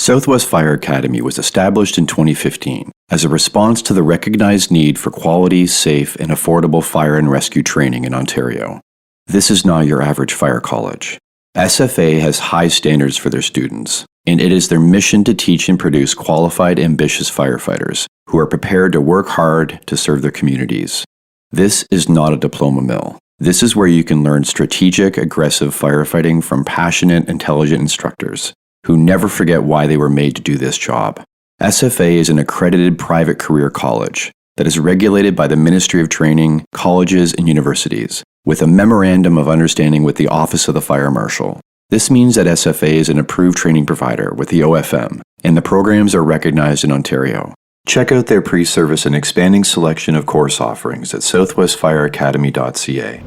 Southwest Fire Academy was established in 2015 as a response to the recognized need for quality, safe, and affordable fire and rescue training in Ontario. This is not your average fire college. SFA has high standards for their students, and it is their mission to teach and produce qualified, ambitious firefighters who are prepared to work hard to serve their communities. This is not a diploma mill. This is where you can learn strategic, aggressive firefighting from passionate, intelligent instructors who never forget why they were made to do this job. SFA is an accredited private career college that is regulated by the Ministry of Training, colleges, and universities, with a memorandum of understanding with the Office of the Fire Marshal. This means that SFA is an approved training provider with the OFM, and the programs are recognized in Ontario. Check out their pre-service and expanding selection of course offerings at southwestfireacademy.ca.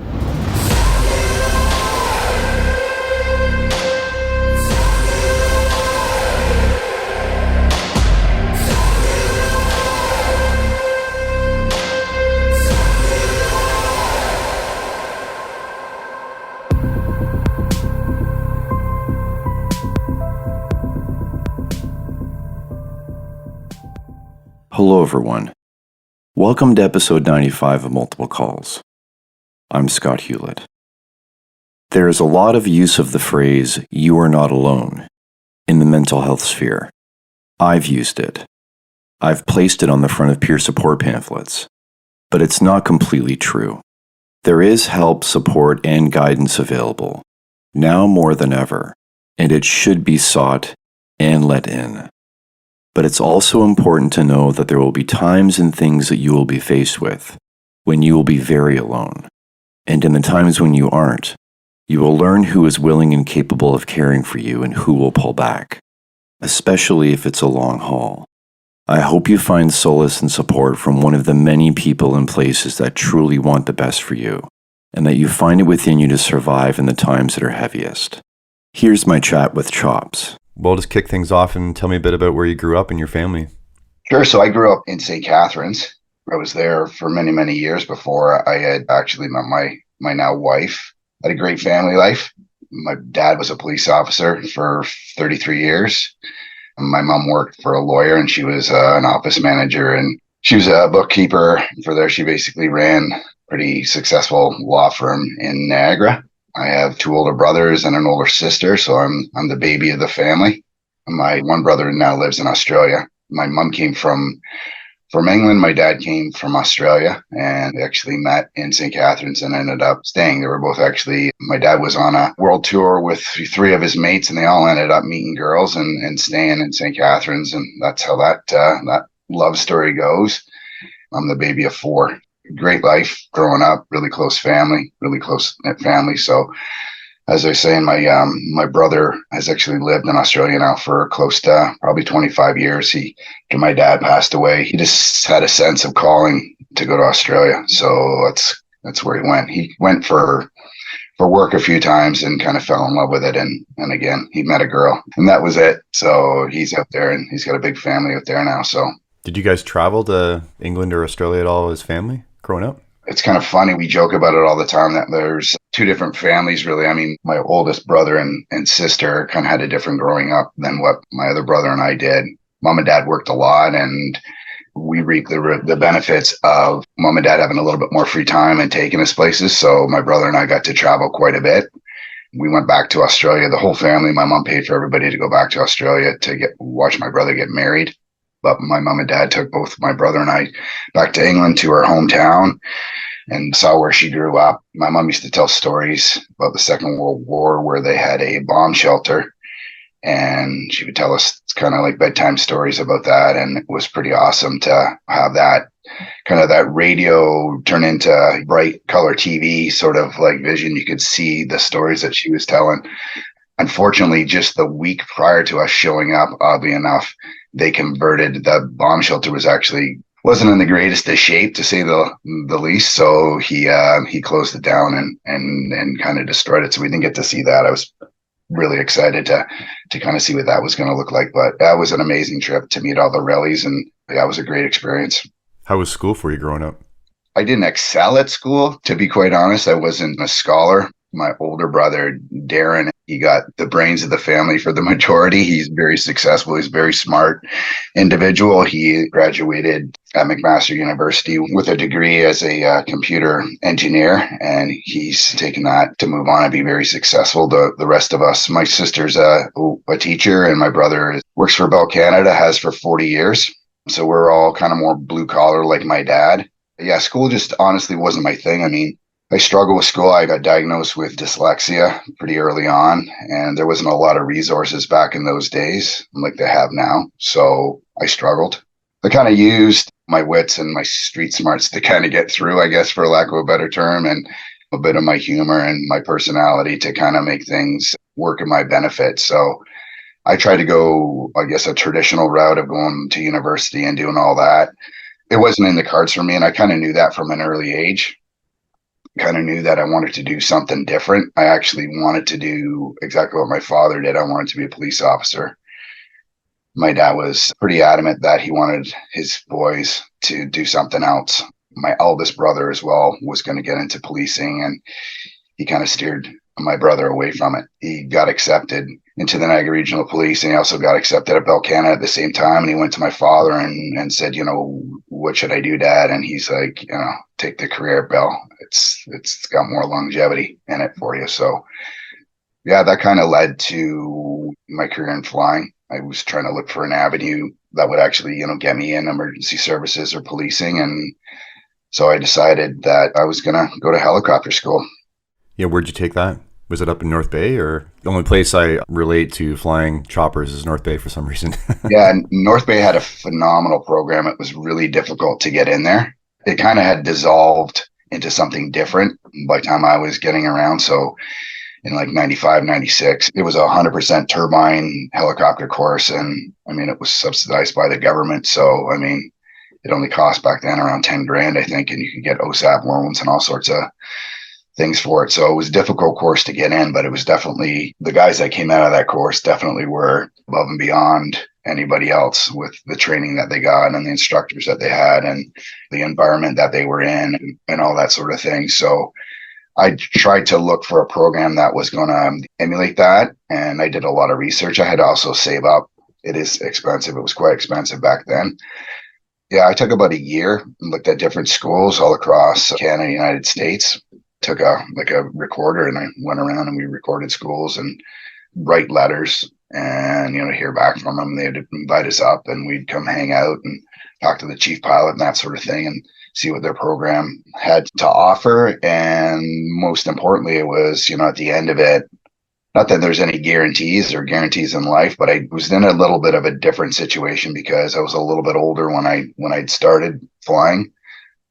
Hello everyone. Welcome to episode 95 of Multiple Calls. I'm Scott Hewlett. There is a lot of use of the phrase, "you are not alone," in the mental health sphere. I've used it. I've placed it on the front of peer support pamphlets. But it's not completely true. There is help, support, and guidance available, now more than ever, and it should be sought and let in. But it's also important to know that there will be times and things that you will be faced with when you will be very alone. And in the times when you aren't, you will learn who is willing and capable of caring for you and who will pull back, especially if it's a long haul. I hope you find solace and support from one of the many people and places that truly want the best for you, and that you find it within you to survive in the times that are heaviest. Here's my chat with Chops. Well, just kick things off and tell me a bit about where you grew up and your family. Sure. So I grew up in St. Catharines. I was there for many, many years before I had actually met my now wife. I had a great family life. My dad was a police officer for 33 years. My mom worked for a lawyer and she was an office manager and she was a bookkeeper. For there, she basically ran a pretty successful law firm in Niagara. I have two older brothers and an older sister, so I'm the baby of the family. My one brother now lives in Australia. My mom came from England. My dad came from Australia, and they actually met in St. Catharines and ended up staying. They were both actually, my dad was on a world tour with three of his mates, and they all ended up meeting girls and staying in St. Catharines, and that's how that love story goes. I'm the baby of four. Great life growing up, really close family, really close knit family. So as I was saying, my brother has actually lived in Australia now for close to probably 25 years. After my dad passed away, he just had a sense of calling to go to Australia. So that's where he went. He went for work a few times and kind of fell in love with it. And again, he met a girl and that was it. So he's out there and he's got a big family out there now. So did you guys travel to England or Australia at all as family growing up? It's kind of funny. We joke about it all the time that there's two different families, really. I mean, my oldest brother and sister kind of had a different growing up than what my other brother and I did. Mom and dad worked a lot and we reaped the benefits of mom and dad having a little bit more free time and taking us places. So my brother and I got to travel quite a bit. We went back to Australia, the whole family. My mom paid for everybody to go back to Australia to watch my brother get married. But my mom and dad took both my brother and I back to England to her hometown and saw where she grew up. My mom used to tell stories about the Second World War where they had a bomb shelter. And she would tell us kind of like bedtime stories about that. And it was pretty awesome to have that kind of that radio turn into bright color TV sort of like vision. You could see the stories that she was telling. Unfortunately, just the week prior to us showing up, oddly enough, they converted. The bomb shelter wasn't in the greatest of shape, to say the least. So he closed it down and kind of destroyed it. So we didn't get to see that. I was really excited to kind of see what that was going to look like. But that was an amazing trip to meet all the Rellies, and that was a great experience. How was school for you growing up? I didn't excel at school, to be quite honest. I wasn't a scholar. My older brother, Darren, He got the brains of the family for the majority. He's very successful. He's a very smart individual. He graduated at McMaster University with a degree as a computer engineer, and he's taken that to move on and be very successful. The rest of us, my sister's a teacher, and my brother works for Bell Canada, has for 40 years. So we're all kind of more blue collar like my dad. Yeah, school just honestly wasn't my thing. I mean, I struggled with school. I got diagnosed with dyslexia pretty early on, and there wasn't a lot of resources back in those days like they have now. So I struggled. I kind of used my wits and my street smarts to kind of get through, I guess, for lack of a better term, and a bit of my humor and my personality to kind of make things work in my benefit. So I tried to go, I guess, a traditional route of going to university and doing all that. It wasn't in the cards for me, and I kind of knew that from an early age. Kind of knew that I wanted to do something different. I actually wanted to do exactly what my father did. I wanted to be a police officer. My dad was pretty adamant that he wanted his boys to do something else. My eldest brother as well was going to get into policing, and he kind of steered my brother away from it. He got accepted into the Niagara Regional Police, and he also got accepted at Bell Canada at the same time. And he went to my father and said, what should I do, Dad? And he's like, take the career at Bell. It's got more longevity in it for you. So yeah, that kind of led to my career in flying. I was trying to look for an avenue that would actually, get me in emergency services or policing. And so I decided that I was going to go to helicopter school. Yeah, where'd you take that? Was it up in North Bay, or the only place I relate to flying choppers is North Bay for some reason? Yeah, North Bay had a phenomenal program. It was really difficult to get in there. It kind of had dissolved into something different by the time I was getting around. So in like 95, 96, it was a 100% turbine helicopter course. And I mean, it was subsidized by the government. So, I mean, it only cost back then around 10 grand, I think, and you could get OSAP loans and all sorts of things for it. So it was a difficult course to get in, but it was definitely, the guys that came out of that course definitely were above and beyond anybody else with the training that they got and the instructors that they had and the environment that they were in and all that sort of thing. So I tried to look for a program that was going to emulate that. And I did a lot of research. I had to also save up. It is expensive. It was quite expensive back then. Yeah, I took about a year and looked at different schools all across Canada, United States. Took a recorder and I went around and we recorded schools and write letters and hear back from them. They'd invite us up and we'd come hang out and talk to the chief pilot and that sort of thing and see what their program had to offer. And most importantly, it was at the end of it, not that there's any guarantees in life, but I was in a little bit of a different situation because I was a little bit older when I'd started flying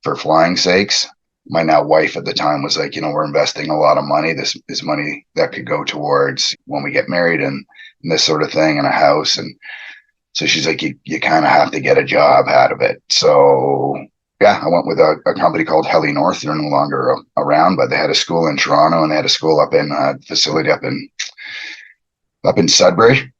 for flying sakes. My now wife at the time was like, we're investing a lot of money. This is money that could go towards when we get married and this sort of thing and a house. And so she's like, you kind of have to get a job out of it. So yeah, I went with a company called Heli North. They're no longer around, but they had a school in Toronto and they had a school up in facility up in Sudbury.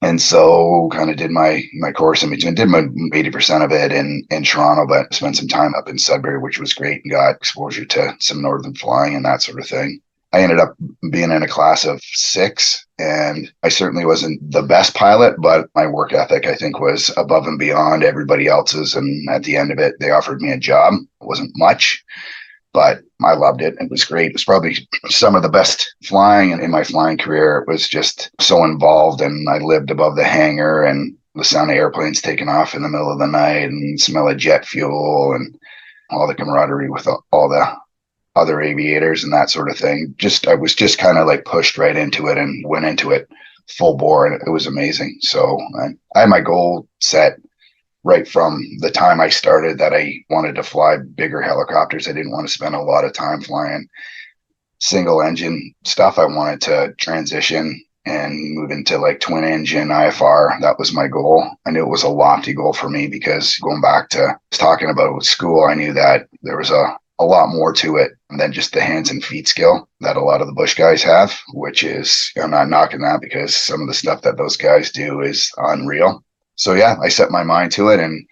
And so kind of did my course in between, did my 80% of it in Toronto, but spent some time up in Sudbury, which was great and got exposure to some northern flying and that sort of thing. I ended up being in a class of 6 and I certainly wasn't the best pilot, but my work ethic, I think, was above and beyond everybody else's. And at the end of it, they offered me a job. It wasn't much, but I loved it. It was great. It was probably some of the best flying in my flying career. It was just so involved and I lived above the hangar and the sound of airplanes taking off in the middle of the night and smell of jet fuel and all the camaraderie with all the other aviators and that sort of thing. I was just kind of like pushed right into it and went into it full bore and it was amazing. So I had my goal set right from the time I started that I wanted to fly bigger helicopters. I didn't want to spend a lot of time flying single engine stuff. I wanted to transition and move into like twin engine IFR. That was my goal. I knew it was a lofty goal for me because going back to talking about school, I knew that there was a lot more to it than just the hands and feet skill that a lot of the bush guys have, which is, I'm not knocking that because some of the stuff that those guys do is unreal. So yeah, I set my mind to it and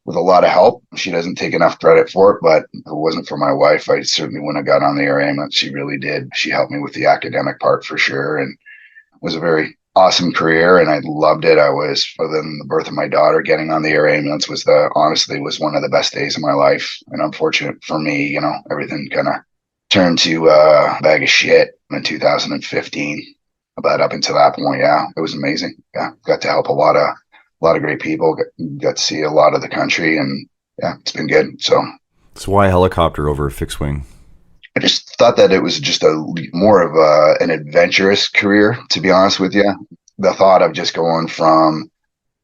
with a lot of help. She doesn't take enough credit for it, but if it wasn't for my wife, I certainly wouldn't have got on the air ambulance. She really did. She helped me with the academic part for sure. And it was a very awesome career, and I loved it. I was, other than the birth of my daughter, getting on the air ambulance honestly was one of the best days of my life. And unfortunate for me, everything kind of turned to a bag of shit in 2015. But up until that point, yeah, it was amazing. Yeah, got to help a lot of great people. Got to see a lot of the country, and yeah, it's been good. So why helicopter over a fixed wing? I just thought that it was just more of an adventurous career, to be honest with you. The thought of just going from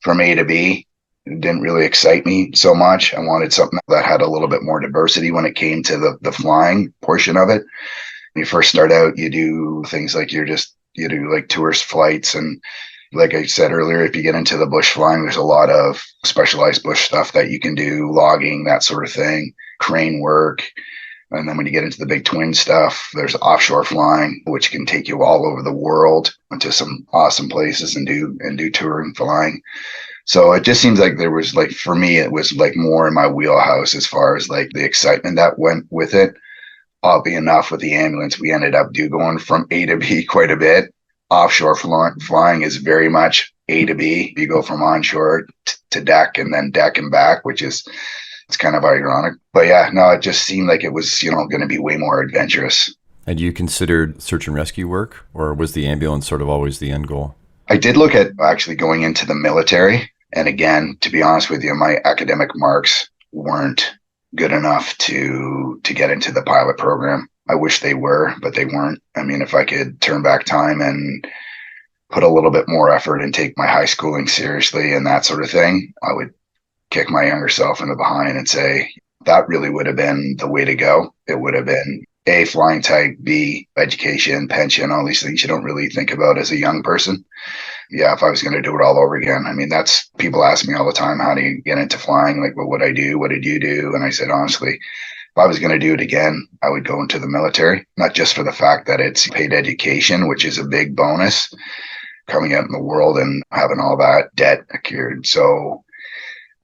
A to B didn't really excite me so much. I wanted something that had a little bit more diversity when it came to the flying portion of it. When you first start out, you do things like you do like tourist flights. And like I said earlier, if you get into the bush flying, there's a lot of specialized bush stuff that you can do, logging, that sort of thing, crane work. And then when you get into the big twin stuff, there's offshore flying, which can take you all over the world into some awesome places and do touring flying. So it just seems like there was, like, for me, it was like more in my wheelhouse as far as like the excitement that went with it. Oddly enough, with the ambulance, we ended up going from A to B quite a bit. Offshore flying is very much A to B. You go from onshore to deck and then deck and back, which is, it's kind of ironic. But yeah, no, it just seemed like it was, going to be way more adventurous. And you considered search and rescue work, or was the ambulance sort of always the end goal? I did look at actually going into the military. And again, to be honest with you, my academic marks weren't good enough to get into the pilot program. I wish they were, but they weren't. I mean, if I could turn back time and put a little bit more effort and take my high schooling seriously and that sort of thing, I would kick my younger self in the behind and say that really would have been the way to go. It would have been A, flying type, B, education, pension, all these things you don't really think about as a young person. Yeah, if I was going to do it all over again, I mean, that's, people ask me all the time, how do you get into flying? Like, what would I do? What did you do? And I said, honestly, if I was going to do it again, I would go into the military, not just for the fact that it's paid education, which is a big bonus coming out in the world and having all that debt accrued. So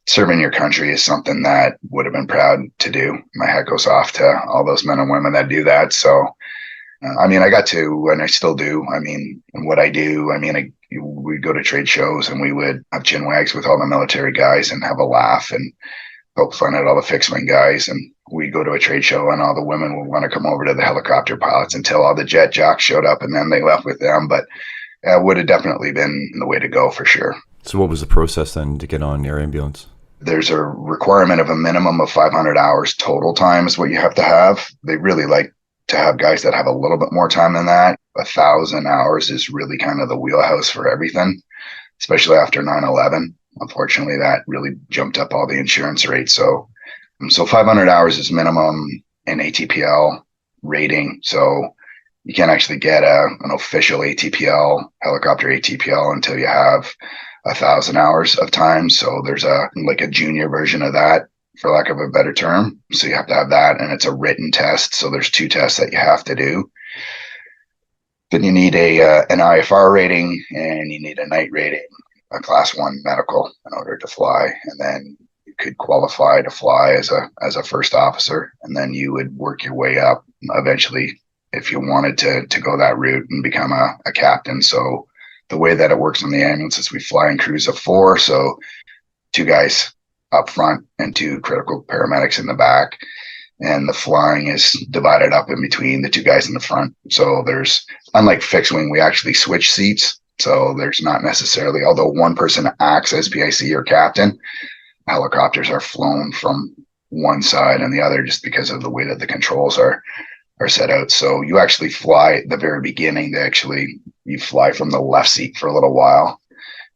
serving your country is something that would have been proud to do. My hat goes off to all those men and women that do that. So, I mean, I got to, and I still do. I mean, what I do, we'd go to trade shows and we would have chin wags with all the military guys and have a laugh and poke fun at all the fixed wing guys. And we'd go to a trade show and all the women would want to come over to the helicopter pilots until all the jet jocks showed up and then they left with them. But it would have definitely been the way to go for sure. So what was the process then to get on air ambulance? There's a requirement of a minimum of 500 hours total time is what you have to have. They really like to have guys that have a little bit more time than that. 1,000 hours is really kind of the wheelhouse for everything, especially after 9/11. Unfortunately, that really jumped up all the insurance rates. So 500 hours is minimum in ATPL rating. So you can't actually get an official ATPL, helicopter ATPL, until you have 1,000 hours of time. So there's a junior version of that, for lack of a better term. So you have to have that, and it's a written test. So there's 2 tests that you have to do. Then you need an IFR rating, and you need a night rating, a class 1 medical in order to fly. And then you could qualify to fly as a first officer, and then you would work your way up eventually if you wanted to go that route and become a captain. So the way that it works on the ambulance is we fly in crews of 4. So 2 guys up front and 2 critical paramedics in the back. And the flying is divided up in between the 2 guys in the front. So there's, unlike fixed wing, we actually switch seats. So there's not necessarily, although one person acts as PIC or captain, helicopters are flown from one side and the other just because of the way that the controls are set out. So you actually fly at the very beginning. You fly from the left seat for a little while.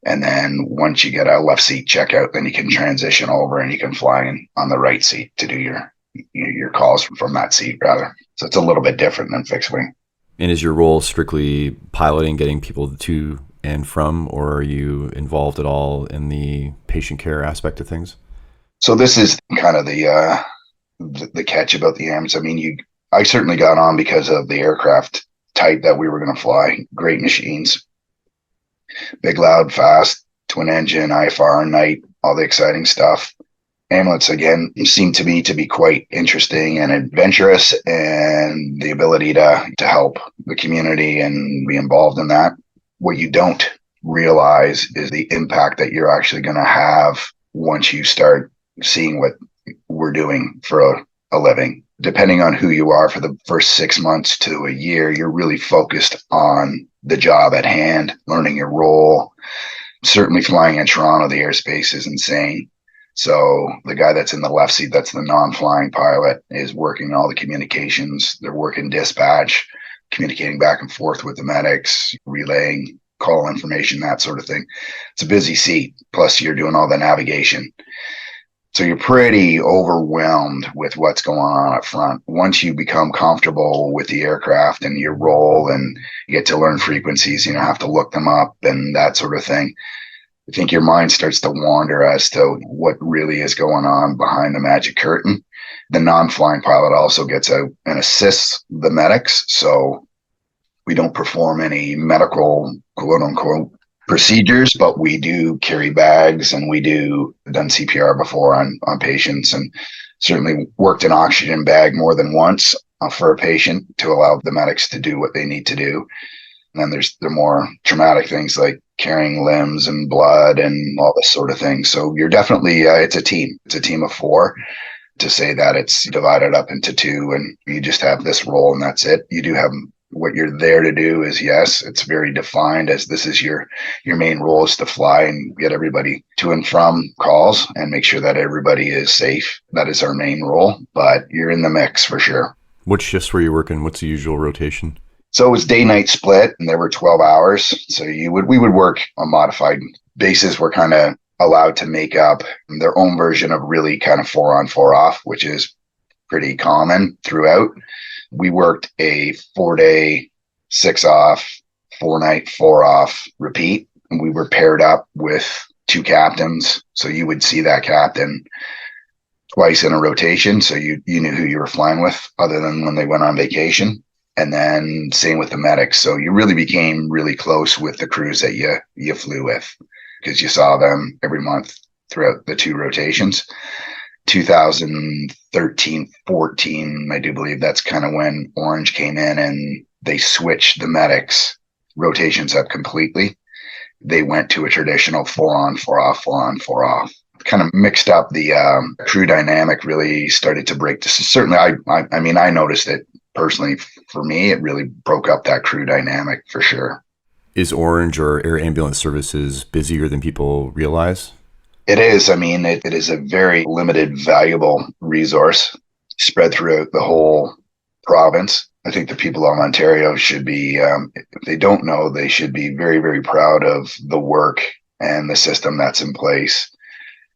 And then once you get a left seat checkout, then you can transition over and you can fly on the right seat to do your calls from that seat rather. So it's a little bit different than fixed wing. And is your role strictly piloting, getting people to and from, or are you involved at all in the patient care aspect of things? So this is kind of the catch about the ambulance. I mean, I certainly got on because of the aircraft type that we were going to fly. Great machines, big, loud, fast, twin engine, IFR, night, all the exciting stuff. ambulance, again, seemed to me to be quite interesting and adventurous, and the ability to help the community and be involved in that. What you don't realize is the impact that you're actually going to have once you start seeing what we're doing for a living. Depending on who you are, for the first 6 months to a year, you're really focused on the job at hand, learning your role. Certainly flying in Toronto, the airspace is insane. So the guy that's in the left seat, that's the non-flying pilot, is working all the communications. They're working dispatch, communicating back and forth with the medics, relaying call information, that sort of thing. It's a busy seat. Plus you're doing all the navigation. So you're pretty overwhelmed with what's going on up front. Once you become comfortable with the aircraft and your role, and you get to learn frequencies, you don't have to look them up and that sort of thing, I think your mind starts to wander as to what really is going on behind the magic curtain. The non-flying pilot also gets out and assists the medics. So we don't perform any medical, quote unquote, procedures, but we do carry bags, and we do done CPR before on patients, and certainly worked an oxygen bag more than once for a patient to allow the medics to do what they need to do. And then there's the more traumatic things like carrying limbs and blood and all this sort of thing. So you're definitely, it's a team. It's a team of four. To say that it's divided up into two and you just have this role and that's it. You do have what you're there to do is, yes, it's very defined as this is your main role is to fly and get everybody to and from calls and make sure that everybody is safe. That is our main role, but you're in the mix for sure. What shifts were you working? What's the usual rotation? So it was day-night split, and there were 12 hours. So we would work on modified bases. We're kind of allowed to make up their own version of really kind of 4 on 4 off, which is pretty common throughout. We worked a 4-day, 6 off, 4-night, 4 off repeat. And we were paired up with 2 captains. So you would see that captain twice in a rotation. So you knew who you were flying with other than when they went on vacation. And then same with the medics. So you really became really close with the crews that you flew with, because you saw them every month throughout the 2 rotations. 2013, 14, I do believe that's kind of when Ornge came in and they switched the medics rotations up completely. They went to a traditional 4 on, 4 off, 4 on, 4 off. Kind of mixed up the crew dynamic, really started to break. Certainly, I mean, I noticed it personally. For me, it really broke up that crew dynamic for sure. Is Ornge or air ambulance services busier than people realize? It is. I mean, it is a very limited, valuable resource spread throughout the whole province. I think the people of Ontario should be, if they don't know, they should be very, very proud of the work and the system that's in place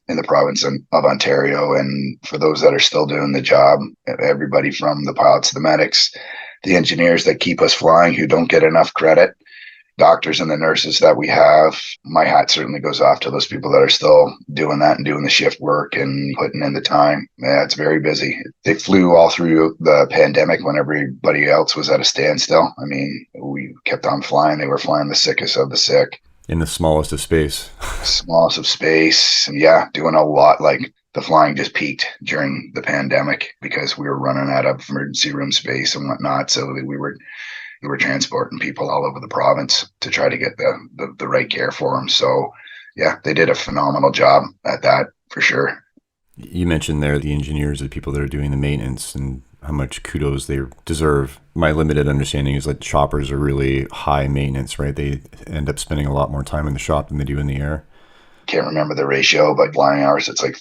in the province of Ontario. And for those that are still doing the job, everybody from the pilots, the medics, the engineers that keep us flying who don't get enough credit, doctors and the nurses that we have, my hat certainly goes off to those people that are still doing that and doing the shift work and putting in the time. Yeah, it's very busy. They flew all through the pandemic when everybody else was at a standstill. I mean, we kept on flying. They were flying the sickest of the sick. In the smallest of space. Smallest of space. And yeah, doing a lot. Like the flying just peaked during the pandemic because we were running out of emergency room space and whatnot. So we were transporting people all over the province to try to get the right care for them. So yeah, they did a phenomenal job at that for sure. You mentioned there the engineers, the people that are doing the maintenance, and how much kudos they deserve. My limited understanding is that choppers are really high maintenance, right? They end up spending a lot more time in the shop than they do in the air. Can't remember the ratio, but flying hours, it's like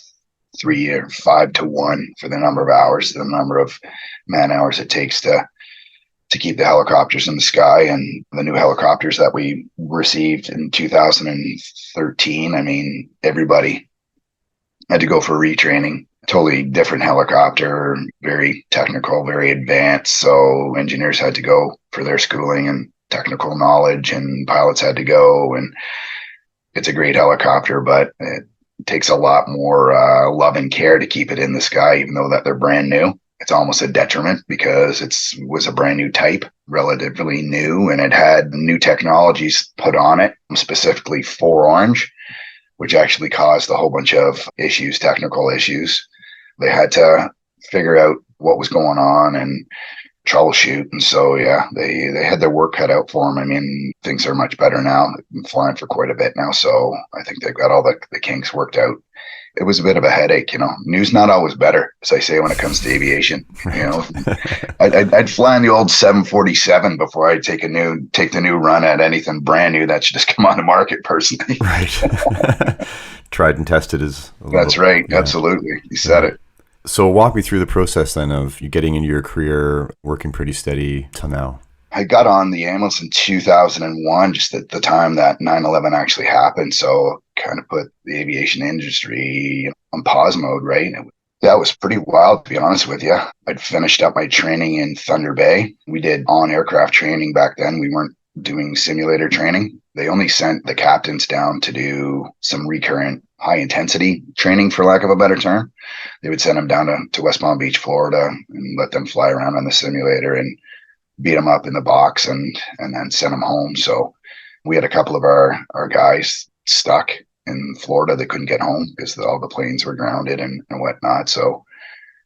3 or 5 to 1 for the number of hours, the number of man hours it takes to keep the helicopters in the sky. And the new helicopters that we received in 2013, I mean, everybody had to go for retraining. Totally different helicopter, very technical, very advanced. So engineers had to go for their schooling and technical knowledge, and pilots had to go. And it's a great helicopter, but it takes a lot more love and care to keep it in the sky, even though that they're brand new. It's almost a detriment because it was a brand new type, relatively new, and it had new technologies put on it, specifically for Ornge. which actually caused a whole bunch of issues, technical issues. They had to figure out what was going on and troubleshoot. And so, yeah, they had their work cut out for them. I mean, things are much better now. They've been flying for quite a bit now. So I think they've got all the kinks worked out. It was a bit of a headache, news not always better, as I say, when it comes to aviation. I'd fly in the old 747 before I'd take the new run at anything brand new that should just come on the market personally. Right. Tried and tested is. That's right. Yeah. Absolutely. You said it. So walk me through the process then of you getting into your career, working pretty steady till now. I got on the ambulance in 2001, just at the time that 9/11 actually happened. So kind of put the aviation industry on pause mode, right? That was pretty wild, to be honest with you. I'd finished up my training in Thunder Bay. We did on-aircraft training back then. We weren't doing simulator training. They only sent the captains down to do some recurrent high-intensity training, for lack of a better term. They would send them down to West Palm Beach, Florida, and let them fly around on the simulator and beat them up in the box and then send them home. So we had a couple of our guys stuck in Florida that couldn't get home because all the planes were grounded and whatnot. So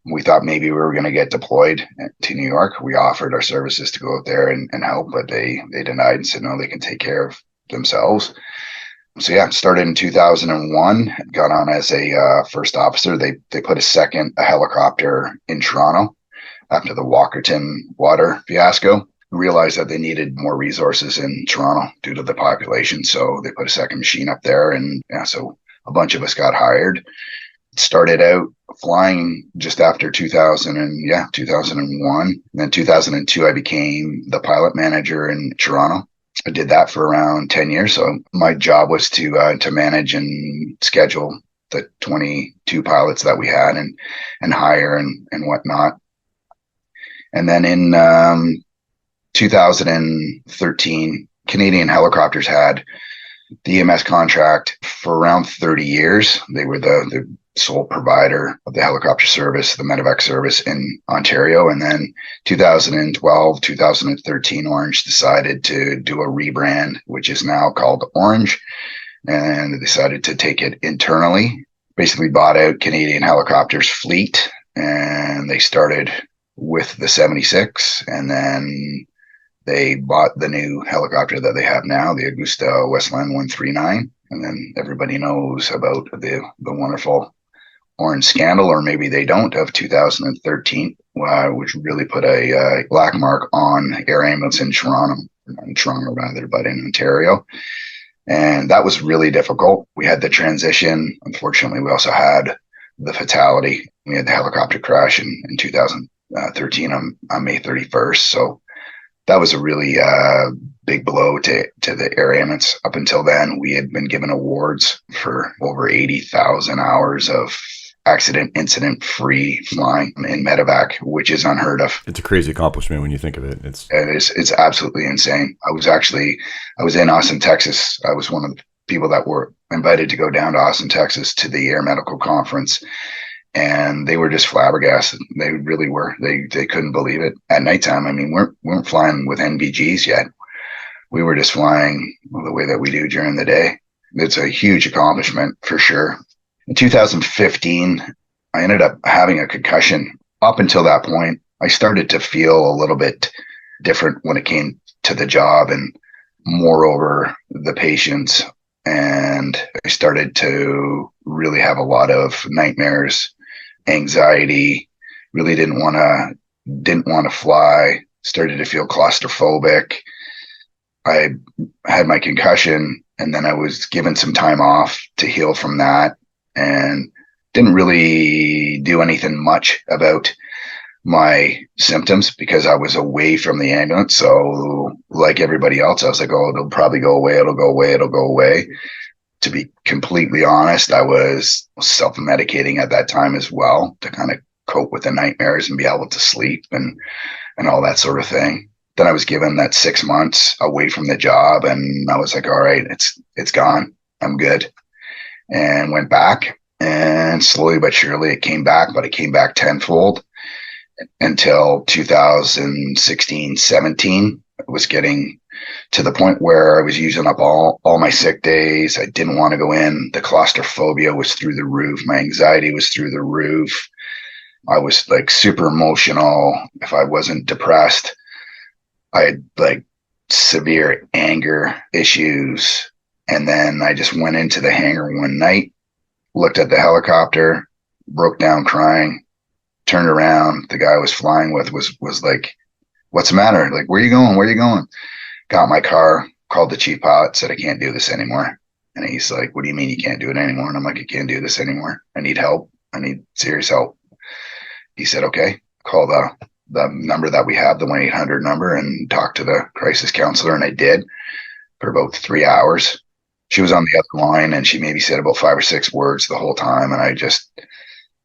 we thought maybe we were going to get deployed to New York. We offered our services to go out there and help, but they denied and said, no, they can take care of themselves. So yeah, started in 2001, got on as a first officer. They put a helicopter in Toronto after the Walkerton water fiasco. Realized that they needed more resources in Toronto due to the population. So they put a second machine up there. And yeah, so a bunch of us got hired. Started out flying just after 2001. And then 2002, I became the pilot manager in Toronto. I did that for around 10 years. So my job was to manage and schedule the 22 pilots that we had and hire and whatnot. And then in 2013, Canadian Helicopters had the EMS contract for around 30 years. They were the sole provider of the helicopter service, the medevac service in Ontario. And then 2012, 2013, Ornge decided to do a rebrand, which is now called Ornge. And they decided to take it internally, basically bought out Canadian Helicopters fleet, and they started with the 76, and then they bought the new helicopter that they have now, the Augusta Westland 139. And then everybody knows about the wonderful Ornge scandal, or maybe they don't, of 2013, which really put a black mark on air ambulance in Toronto rather, but in Ontario. And that was really difficult. We had the transition. Unfortunately, we also had the fatality. We had the helicopter crash in 2013 on May 31st. So that was a really big blow to the air ambulance. Up until then, we had been given awards for over 80,000 hours of incident free flying in medevac, which is unheard of. It's a crazy accomplishment when you think of it. It's absolutely insane. I was in Austin, Texas. I was one of the people that were invited to go down to Austin, Texas to the Air Medical Conference. And they were just flabbergasted. They really were. They couldn't believe it. At nighttime, I mean, we weren't flying with NVGs yet. We were just flying the way that we do during the day. It's a huge accomplishment for sure. In 2015, I ended up having a concussion. Up until that point, I started to feel a little bit different when it came to the job and moreover the patients. And I started to really have a lot of nightmares, anxiety, really didn't want to fly, started to feel claustrophobic. I had my concussion, and then I was given some time off to heal from that, and didn't really do anything much about my symptoms because I was away from the ambulance. So like everybody else, I was like, oh, it'll probably go away. It'll go away. It'll go away. To be completely honest, I was self-medicating at that time as well to kind of cope with the nightmares and be able to sleep and all that sort of thing. Then I was given that 6 months away from the job, and I was like, all right, it's gone. I'm good. And went back, and slowly but surely it came back, but it came back tenfold until 2016, 17. I was getting to the point where I was using up all my sick days. I didn't want to go in. The claustrophobia was through the roof. My anxiety was through the roof. I was like super emotional. If I wasn't depressed, I had like severe anger issues. And then I just went into the hangar one night, looked at the helicopter, broke down crying, turned around. The guy I was flying with was like, "What's the matter? Like, where are you going? Where are you going?" Got my car, called the chief pilot, said, "I can't do this anymore." And he's like, "What do you mean you can't do it anymore?" And I'm like, "I can't do this anymore. I need help. I need serious help." He said, "Okay, call the number that we have, the 1-800 number, and talk to the crisis counselor." And I did for about 3 hours. She was on the other line and she maybe said about 5 or 6 words the whole time. And I just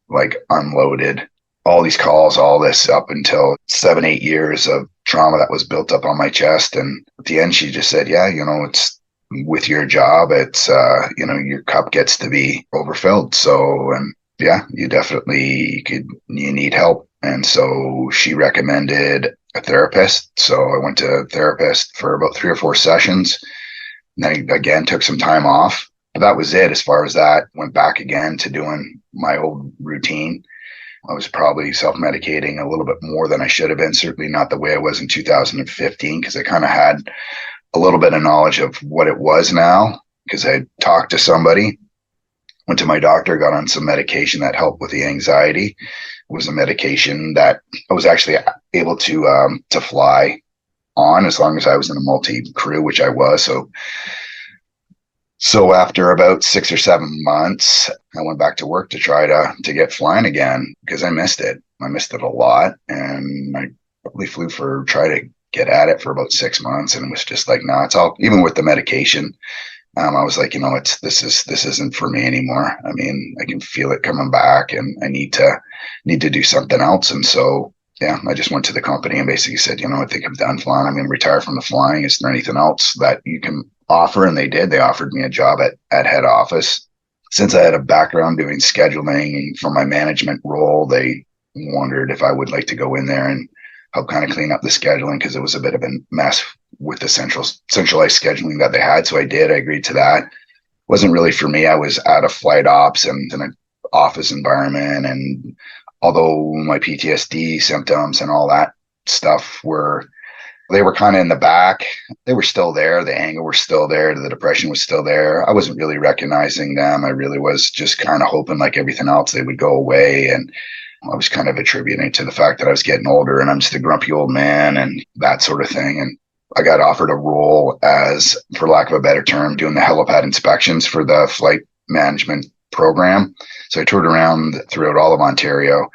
like unloaded all these calls, all this up until 7-8 years of trauma that was built up on my chest. And at the end, she just said, "Yeah, it's with your job, it's, your cup gets to be overfilled. So, and yeah, you need help." And so she recommended a therapist. So I went to a therapist for about 3 or 4 sessions. And then again, took some time off. But that was it as far as that. Went back again to doing my old routine. I was probably self-medicating a little bit more than I should have been. Certainly not the way I was in 2015, because I kind of had a little bit of knowledge of what it was now, because I talked to somebody, went to my doctor, got on some medication that helped with the anxiety. It was a medication that I was actually able to fly on as long as I was in a multi-crew, which I was. So after about 6 or 7 months, I went back to work to try to get flying again, because I missed it. I missed it a lot. And I probably try to get at it for about 6 months. And it was just like, no, it's all, even with the medication, I was like, this isn't for me anymore. I mean, I can feel it coming back and I need to do something else. And so, yeah, I just went to the company and basically said, I think I'm done flying. I'm going to retire from the flying. Is there anything else that you can offer? And they did. They offered me a job at head office. Since I had a background doing scheduling from my management role, they wondered if I would like to go in there and help kind of clean up the scheduling, because it was a bit of a mess with the centralized scheduling that they had. So I did. I agreed to that. Wasn't really for me. I was out of flight ops and in an office environment, and although my PTSD symptoms and all that stuff were kind of in the back, they were still there. The anger was still there. The depression was still there. I wasn't really recognizing them. I really was just kind of hoping, like everything else, they would go away. And I was kind of attributing to the fact that I was getting older and I'm just a grumpy old man and that sort of thing. And I got offered a role as, for lack of a better term, doing the helipad inspections for the flight management program. So I toured around throughout all of Ontario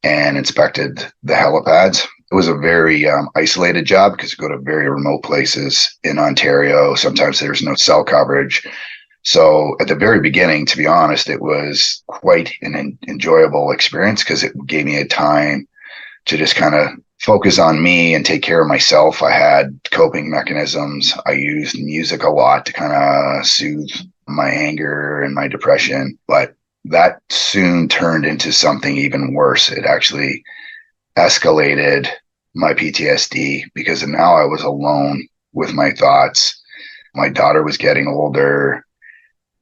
and inspected the helipads. It was a very isolated job, because you go to very remote places in Ontario. Sometimes there's no cell coverage. So at the very beginning, to be honest, it was quite an enjoyable experience, because it gave me a time to just kind of focus on me and take care of myself. I had coping mechanisms. I used music a lot to kind of soothe my anger and my depression, but that soon turned into something even worse. It actually escalated my PTSD, because now I was alone with my thoughts. My daughter was getting older,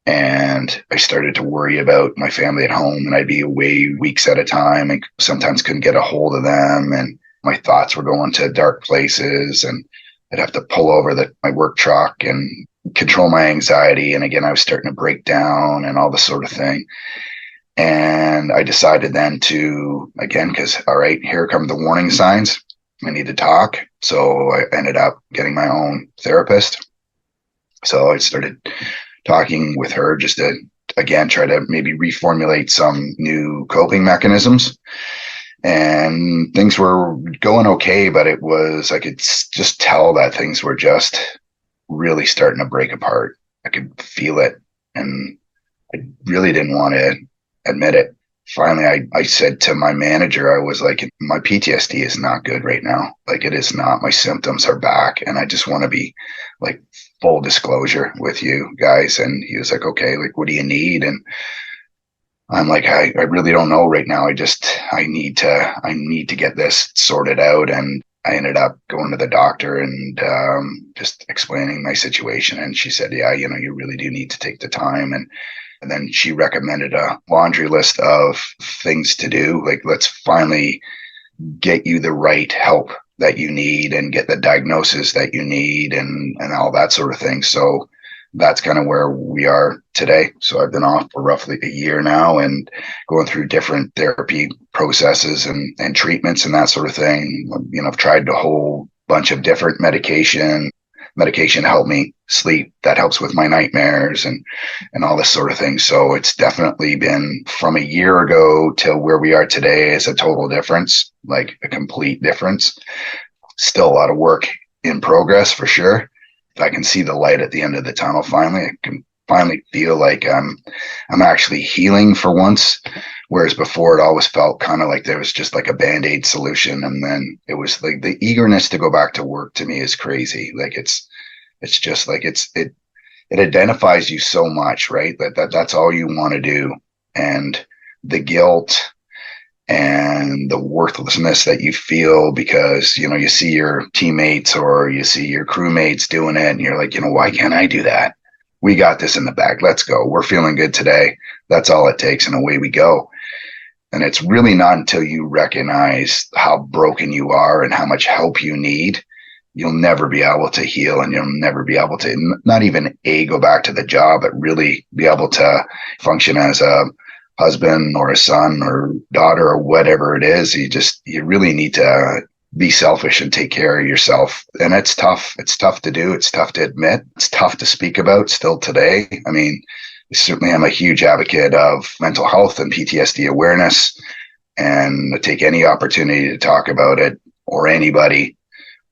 and I started to worry about my family at home, and I'd be away weeks at a time and sometimes couldn't get a hold of them. And my thoughts were going to dark places, and I'd have to pull over my work truck and control my anxiety. And again, I was starting to break down and all this sort of thing. And I decided then to, again, because, all right, here come the warning signs. I need to talk. So I ended up getting my own therapist. So I started talking with her just to, again, try to maybe reformulate some new coping mechanisms. And things were going okay, but it was, I could just tell that things were just really starting to break apart. I could feel it, and I really didn't want to admit it. Finally, I said to my manager, I was like, my PTSD is not good right now. Like, it is not. My symptoms are back, and I just want to be like full disclosure with you guys. And he was like, okay, like, what do you need? And I'm like, I really don't know right now. I need to get this sorted out. And I ended up going to the doctor and just explaining my situation. And she said, yeah, you really do need to take the time. And then she recommended a laundry list of things to do. Like, let's finally get you the right help that you need and get the diagnosis that you need and all that sort of thing. So that's kind of where we are today. So I've been off for roughly a year now and going through different therapy processes and treatments and that sort of thing. I've tried a whole bunch of different medication to help me sleep, that helps with my nightmares and all this sort of thing. So it's definitely been, from a year ago till where we are today, is a total difference, like a complete difference. Still a lot of work in progress for sure. I can see the light at the end of the tunnel finally. I can finally feel like I'm actually healing for once, whereas before it always felt kind of like there was just like a Band-Aid solution. And then it was like the eagerness to go back to work to me is crazy. Like it's just like it identifies you so much, right? That's all you want to do. And the guilt and the worthlessness that you feel because, you see your teammates or you see your crewmates doing it and you're like, why can't I do that? We got this in the bag. Let's go. We're feeling good today. That's all it takes. And away we go. And it's really not until you recognize how broken you are and how much help you need, you'll never be able to heal, and you'll never be able to not even go back to the job, but really be able to function as a husband or a son or daughter or whatever it is. You really need to be selfish and take care of yourself. And it's tough. It's tough to do. It's tough to admit. It's tough to speak about still today. I mean, certainly I'm a huge advocate of mental health and PTSD awareness, and I take any opportunity to talk about it, or anybody,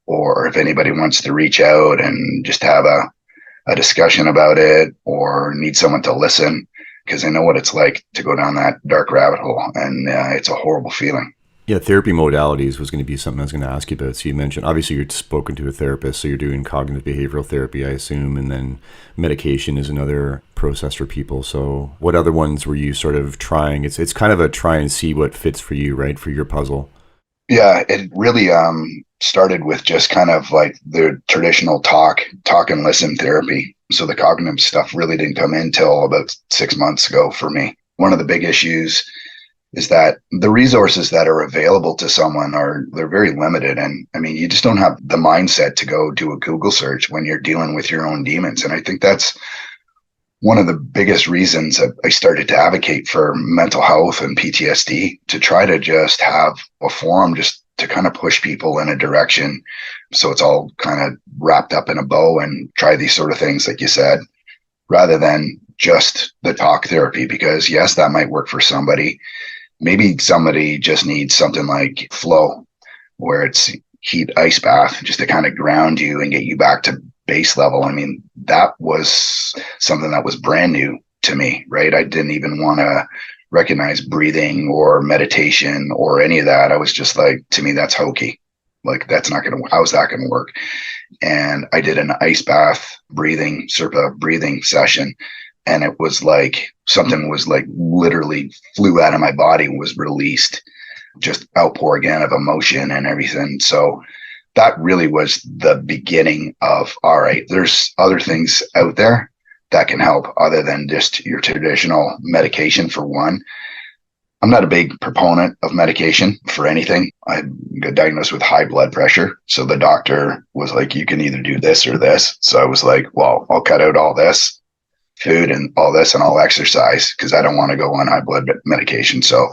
or if anybody wants to reach out and just have a discussion about it or need someone to listen, because I know what it's like to go down that dark rabbit hole, and it's a horrible feeling. Yeah, therapy modalities was going to be something I was going to ask you about. So you mentioned, obviously you're spoken to a therapist, so you're doing cognitive behavioral therapy, I assume, and then medication is another process for people. So what other ones were you sort of trying? It's kind of a try and see what fits for you, right, for your puzzle? Yeah, it really started with just kind of like the traditional talk and listen therapy. So the cognitive stuff really didn't come in till about 6 months ago for me. One of the big issues is that the resources that are available to someone they're very limited. And I mean, you just don't have the mindset to go do a Google search when you're dealing with your own demons. And I think that's one of the biggest reasons that I started to advocate for mental health and PTSD, to try to just have a forum just to kind of push people in a direction. So it's all kind of wrapped up in a bow, and try these sort of things, like you said, rather than just the talk therapy, because yes, that might work for somebody. Maybe somebody just needs something like flow, where it's heat ice bath, just to kind of ground you and get you back to base level. I mean, that was something that was brand new to me, right? I didn't even want to recognize breathing or meditation or any of that. I was just like, to me, that's hokey. Like, that's not going to, how's that going to work? And I did an ice bath breathing, Serpa breathing session. And it was like something was like literally flew out of my body and was released, just outpour again of emotion and everything. So that really was the beginning of, all right, there's other things out there that can help other than just your traditional medication. For one, I'm not a big proponent of medication for anything. I got diagnosed with high blood pressure. So the doctor was like, you can either do this or this. So I was like, well, I'll cut out all this food and all this, and I'll exercise, because I don't want to go on high blood medication. So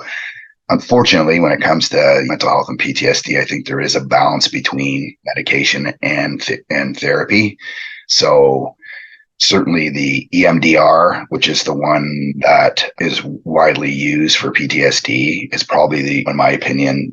unfortunately, when it comes to mental health and PTSD, I think there is a balance between medication and therapy. So certainly the EMDR, which is the one that is widely used for PTSD, is probably in my opinion,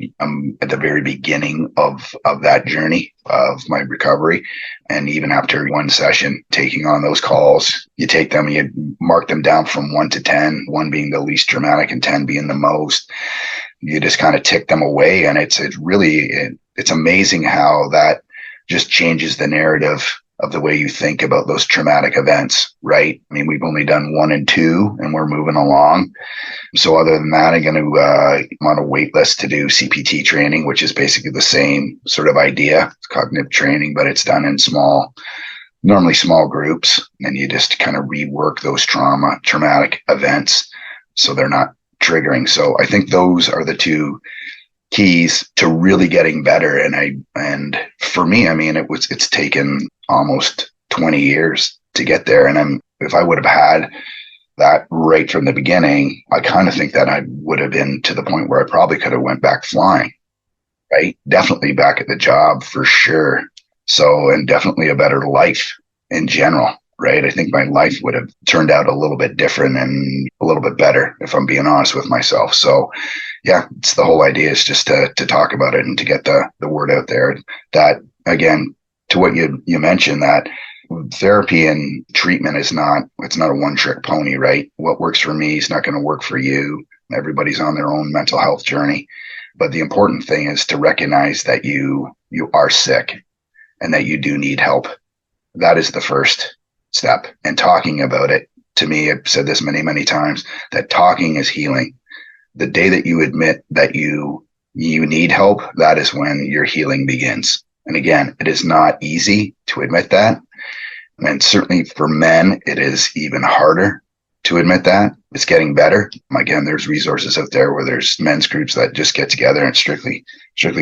at the very beginning of that journey of my recovery. And even after one session, taking on those calls, you take them, you mark them down from 1 to 10, 1 being the least dramatic and 10 being the most. You just kind of tick them away. And it's amazing how that just changes the narrative of the way you think about those traumatic events, right? I mean, we've only done 1 and 2 and we're moving along. So other than that, I'm going to, I'm on a wait list to do CPT training, which is basically the same sort of idea. It's cognitive training, but it's done in normally small groups. And you just kind of rework those traumatic events so they're not triggering. So I think those are the two keys to really getting better. And for me, I mean, it's taken almost 20 years to get there. And if I would have had that right from the beginning, I kind of think that I would have been to the point where I probably could have went back flying, right? Definitely back at the job for sure. So, and definitely a better life in general, right? I think my life would have turned out a little bit different and a little bit better, if I'm being honest with myself. So yeah, it's the whole idea is just to talk about it and to get the word out there. That, again, to what you mentioned, that therapy and treatment it's not a one-trick pony, right? What works for me is not going to work for you. Everybody's on their own mental health journey. But the important thing is to recognize that you are sick and that you do need help. That is the first step. And talking about it, to me, I've said this many, many times, that talking is healing. The day that you admit that you need help, that is when your healing begins. And again, it is not easy to admit that. And certainly for men, it is even harder to admit that. It's getting better. Again, there's resources out there where there's men's groups that just get together, and strictly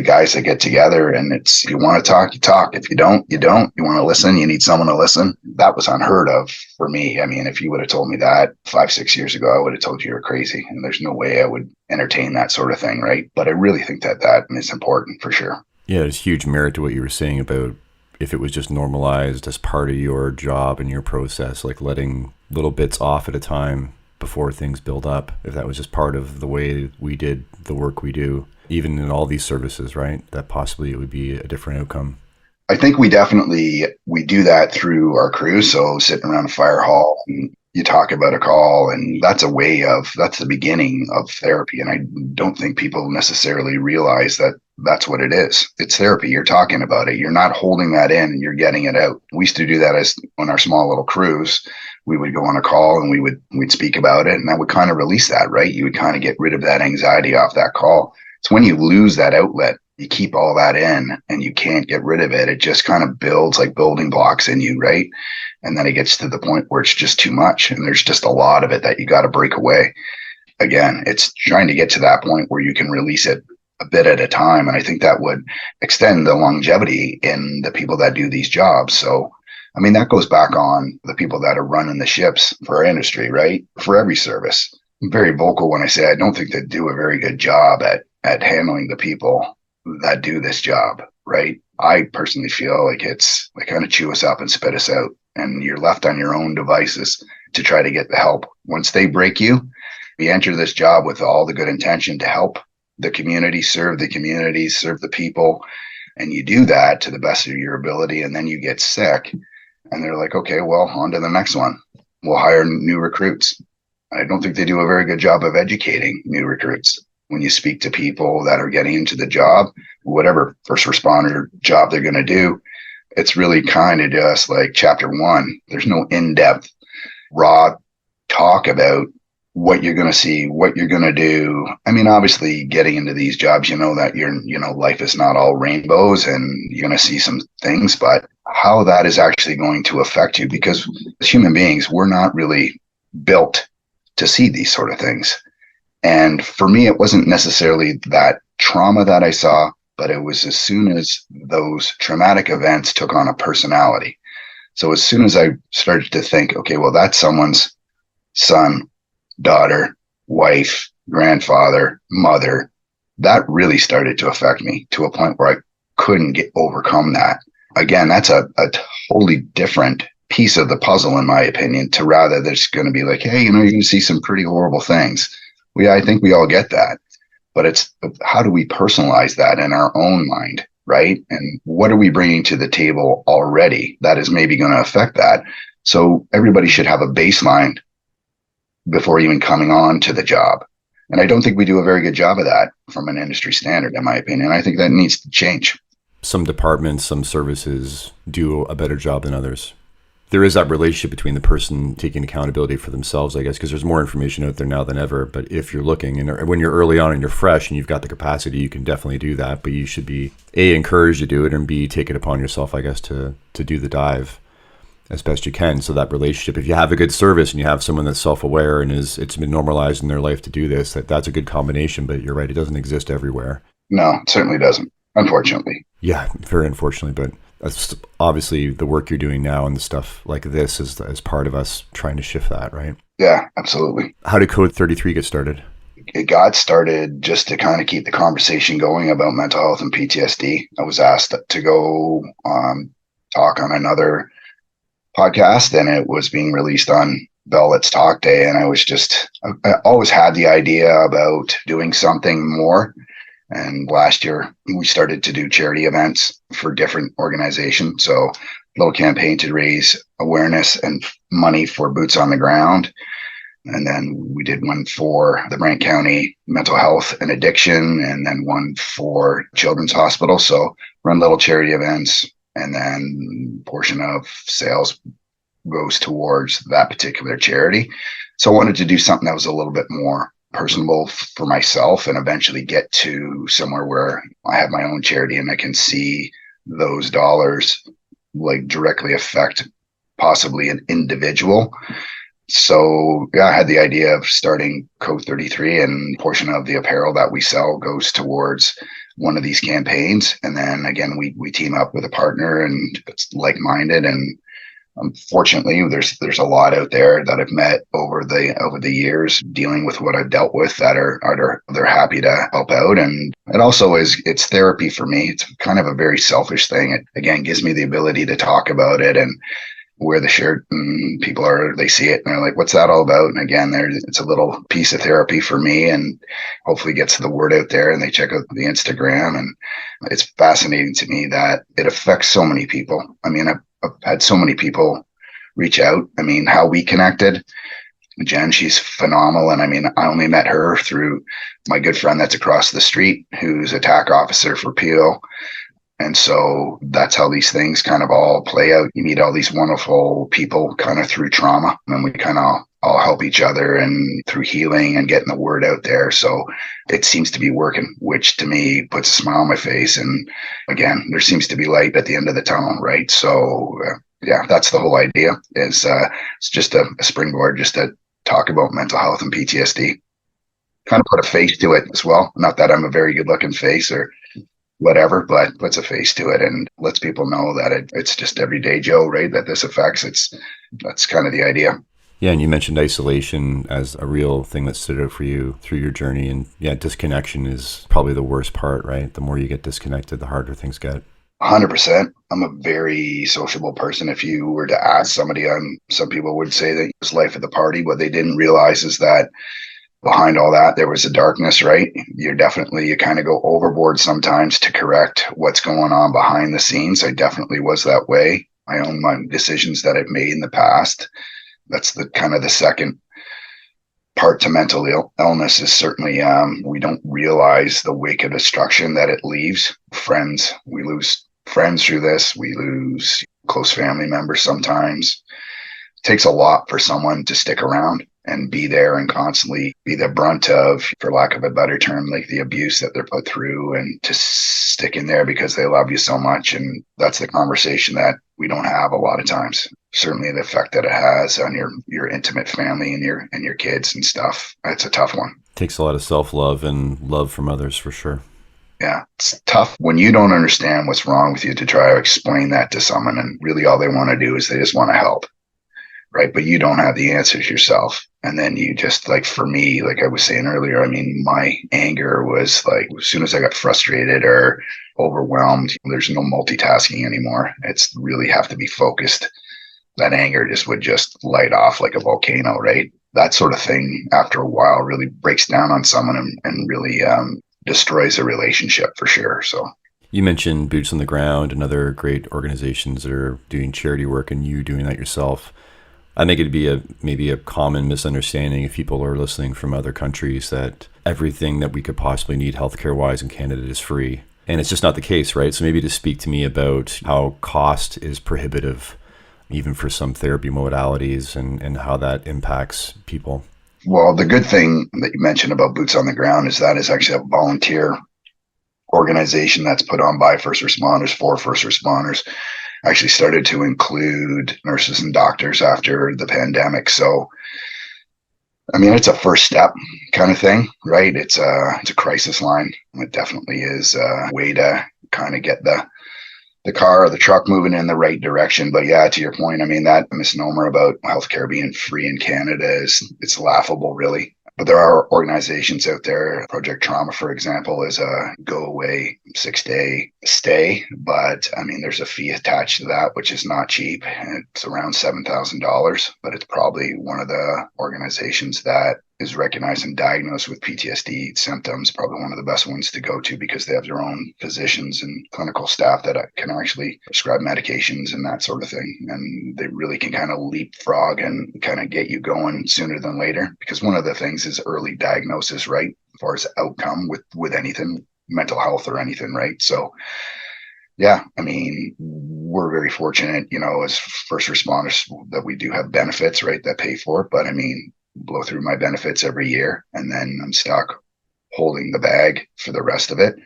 guys that get together, and it's, you want to talk, you talk. If you don't, you don't. You want to listen, you need someone to listen. That was unheard of for me. I mean, if you would have told me that 5-6 years ago, I would have told you you're crazy, and there's no way I would entertain that sort of thing, right? But I really think that is important for sure. Yeah, there's huge merit to what you were saying about if it was just normalized as part of your job and your process, like letting little bits off at a time before things build up. If that was just part of the way we did the work we do, even in all these services, right? That possibly it would be a different outcome. I think we do that through our crew. So sitting around a fire hall and you talk about a call, and that's the beginning of therapy. And I don't think people necessarily realize that that's what it is. It's therapy. You're talking about it. You're not holding that in and you're getting it out. We used to do that as on our small little crews. We would go on a call and we'd speak about it, and that would kind of release that, right? You would kind of get rid of that anxiety off that call. It's when you lose that outlet, you keep all that in and you can't get rid of it. It just kind of builds like building blocks in you, right? And then it gets to the point where it's just too much and there's just a lot of it that you got to break away. Again, it's trying to get to that point where you can release it a bit at a time. And I think that would extend the longevity in the people that do these jobs. So, I mean, that goes back on the people that are running the ships for our industry, right? For every service. I'm very vocal when I say I don't think they do a very good job at handling the people that do this job, right? I personally feel like they kind of chew us up and spit us out, and you're left on your own devices to try to get the help. Once they break you, you enter this job with all the good intention to help the community, serve the people, and you do that to the best of your ability, and then you get sick, and they're like, okay, well, on to the next one. We'll hire new recruits. I don't think they do a very good job of educating new recruits. When you speak to people that are getting into the job, whatever first responder job they're going to do, it's really kind of just like chapter 1. There's no in-depth, raw talk about what you're going to see, what you're going to do. I mean, obviously getting into these jobs, you know that life is not all rainbows and you're going to see some things, but how that is actually going to affect you, because as human beings, we're not really built to see these sort of things. And for me, it wasn't necessarily that trauma that I saw, but it was as soon as those traumatic events took on a personality. So as soon as I started to think, okay, well, that's someone's son, daughter, wife, grandfather, mother, that really started to affect me to a point where I couldn't overcome that. Again, that's a totally different piece of the puzzle, in my opinion, to rather there's going to be like, hey, you're going to see some pretty horrible things. I think we all get that, but it's how do we personalize that in our own mind, right? And what are we bringing to the table already that is maybe going to affect that? So everybody should have a baseline before even coming on to the job. And I don't think we do a very good job of that from an industry standard, in my opinion. I think that needs to change. some departments, some services do a better job than others. There is that relationship between the person taking accountability for themselves, I guess, because there's more information out there now than ever. But if you're looking, and when you're early on and you're fresh and you've got the capacity, you can definitely do that. But you should be A, encouraged to do it, and B, take it upon yourself, I guess, to do the dive as best you can. So that relationship, if you have a good service and you have someone that's self-aware and it's been normalized in their life to do this, that's a good combination. But you're right, it doesn't exist everywhere. No, it certainly doesn't, unfortunately. Yeah, very unfortunately, but that's obviously the work you're doing now and the stuff like this is part of us trying to shift that, right? Yeah, absolutely. How did Code 33 get started? It got started just to kind of keep the conversation going about mental health and PTSD. I was asked to go talk on another podcast, and it was being released on Bell Let's Talk Day. And I always had the idea about doing something more. And last year, we started to do charity events for different organizations. So a little campaign to raise awareness and money for boots on the ground. And then we did one for the Brant County Mental Health and Addiction, and then one for Children's Hospital. So run little charity events, and then portion of sales goes towards that particular charity. So I wanted to do something that was a little bit more personable for myself and eventually get to somewhere where I have my own charity and I can see those dollars like directly affect possibly an individual. So yeah, I had the idea of starting Code 33, and a portion of the apparel that we sell goes towards one of these campaigns. And then again, we team up with a partner and it's like-minded. And unfortunately, there's a lot out there that I've met over the years dealing with what I've dealt with that they're happy to help out. And it also it's therapy for me. It's kind of a very selfish thing. It again gives me the ability to talk about it and wear the shirt, and people they see it and they're like, what's that all about? And again, it's a little piece of therapy for me, and hopefully gets the word out there and they check out the Instagram. And it's fascinating to me that it affects so many people. I mean, I've had so many people reach out. I mean, how we connected, Jen, she's phenomenal. And I mean, I only met her through my good friend that's across the street, who's a TAC officer for Peel. And so that's how these things kind of all play out. You meet all these wonderful people kind of through trauma, and we kind of all help each other and through healing and getting the word out there. So it seems to be working, which to me puts a smile on my face. And again, there seems to be light at the end of the tunnel, right? So yeah, that's the whole idea. It's just a springboard just to talk about mental health and PTSD. Kind of put a face to it as well. Not that I'm a very good looking face or whatever, but puts a face to it and lets people know that it's just everyday Joe, right? That this affects. That's kind of the idea. Yeah, and you mentioned isolation as a real thing that stood out for you through your journey. And yeah, disconnection is probably the worst part, right? The more you get disconnected, the harder things get. 100%. I'm a very sociable person. If you were to ask somebody, some people would say that it's life of the party. What they didn't realize is that behind all that, there was a darkness, right? You kind of go overboard sometimes to correct what's going on behind the scenes. I definitely was that way. I own my decisions that I've made in the past. That's the kind of the second part to mental illness is certainly we don't realize the wake of destruction that it leaves. Friends, we lose friends through this. We lose close family members sometimes. It takes a lot for someone to stick around and be there and constantly be the brunt of, for lack of a better term, like the abuse that they're put through, and to stick in there because they love you so much. And that's the conversation that we don't have a lot of times. Certainly the effect that it has on your intimate family and your kids and stuff. It's a tough one. Takes a lot of self-love and love from others for sure. Yeah, it's tough when you don't understand what's wrong with you to try to explain that to someone. And really all they want to do is they just want to help. Right. But you don't have the answers yourself. And then you just, like, for me, like I was saying earlier, I mean, my anger was like, as soon as I got frustrated or overwhelmed, there's no multitasking anymore. It's really have to be focused. That anger would just light off like a volcano, right? That sort of thing after a while really breaks down on someone and really destroys a relationship for sure. So you mentioned Boots on the Ground and other great organizations that are doing charity work and you doing that yourself. I think it'd be maybe a common misunderstanding if people are listening from other countries that everything that we could possibly need healthcare wise in Canada is free. And it's just not the case, right? So maybe to speak to me about how cost is prohibitive, even for some therapy modalities, and how that impacts people. Well, the good thing that you mentioned about Boots on the Ground is that is actually a volunteer organization that's put on by first responders for first responders. Actually started to include nurses and doctors after the pandemic. So, I mean, it's a first step kind of thing, right? It's a crisis line. It definitely is a way to kind of get the car or the truck moving in the right direction. But yeah, to your point, I mean, that misnomer about healthcare being free in Canada it's laughable, really. But there are organizations out there. Project Trauma, for example, is a go away 6-day stay. But I mean, there's a fee attached to that, which is not cheap. It's around $7,000, but it's probably one of the organizations that is recognized and diagnosed with PTSD symptoms, probably one of the best ones to go to because they have their own physicians and clinical staff that can actually prescribe medications and that sort of thing. And they really can kind of leapfrog and kind of get you going sooner than later. Because one of the things is early diagnosis, right? As far as outcome with anything, mental health or anything, right? So yeah, I mean, we're very fortunate, as first responders that we do have benefits, right, that pay for it. But I mean, blow through my benefits every year and then I'm stuck holding the bag for the rest of it.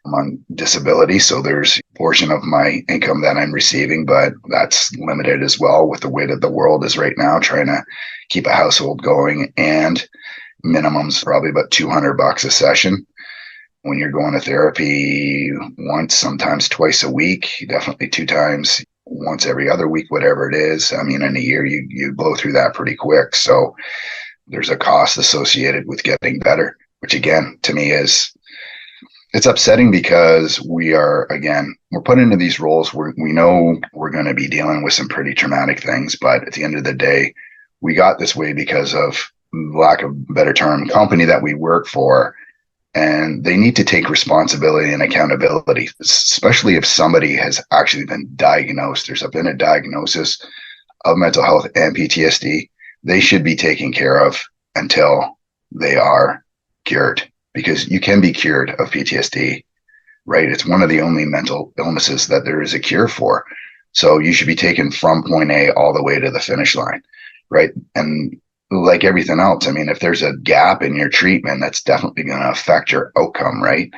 I'm on disability, so there's a portion of my income that I'm receiving, but that's limited as well with the way that the world is right now, trying to keep a household going, and minimum's probably about $200 a session. When you're going to therapy once, sometimes twice a week, definitely 2 times, once every other week, whatever it is. I mean, in a year, you blow through that pretty quick. So there's a cost associated with getting better, which again, to me it's upsetting because we're put into these roles where we know we're going to be dealing with some pretty traumatic things. But at the end of the day, we got this way because of, lack of a better term, company that we work for. And they need to take responsibility and accountability, especially if somebody has actually been diagnosed. There's been a diagnosis of mental health and PTSD. They should be taken care of until they are cured, because you can be cured of PTSD, right? It's one of the only mental illnesses that there is a cure for. So you should be taken from point A all the way to the finish line, right? And like everything else, I mean, if there's a gap in your treatment, that's definitely going to affect your outcome, right?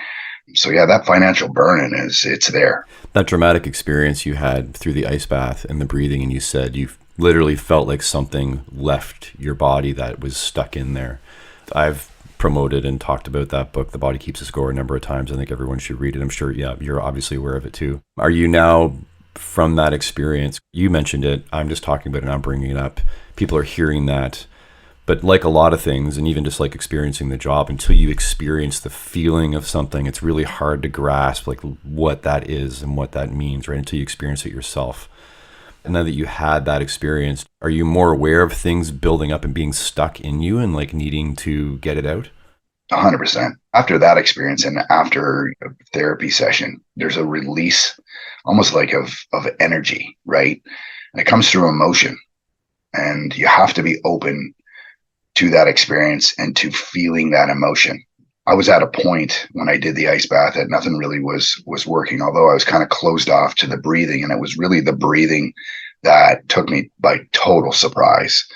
So yeah, that financial burden it's there. That dramatic experience you had through the ice bath and the breathing, and you said you literally felt like something left your body that was stuck in there. I've promoted and talked about that book, The Body Keeps a Score, a number of times. I think everyone should read it. I'm sure, yeah, you're obviously aware of it too. Are you now, from that experience, you mentioned it, I'm just talking about it, I'm bringing it up, people are hearing that. But like a lot of things, and even just like experiencing the job, until you experience the feeling of something, it's really hard to grasp like what that is and what that means, right? Until you experience it yourself. And now that you had that experience, are you more aware of things building up and being stuck in you and like needing to get it out? 100%. After that experience and after a therapy session, there's a release almost like of energy, right? And it comes through emotion. And you have to be open to that experience and to feeling that emotion. I was at a point when I did the ice bath that nothing really was working, although I was kind of closed off to the breathing. And it was really the breathing that took me by total surprise.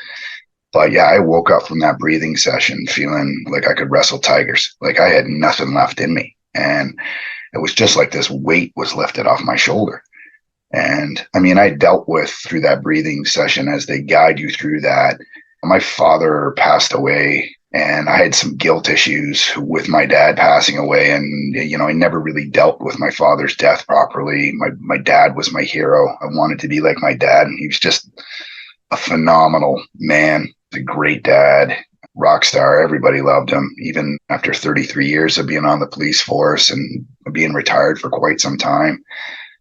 But yeah, I woke up from that breathing session feeling like I could wrestle tigers, like I had nothing left in me. And it was just like this weight was lifted off my shoulder. And I mean, I dealt with through that breathing session, as they guide you through that. My father passed away, and I had some guilt issues with my dad passing away. And, I never really dealt with my father's death properly. My dad was my hero. I wanted to be like my dad. And he was just a phenomenal man, a great dad, rock star. Everybody loved him, even after 33 years of being on the police force and being retired for quite some time.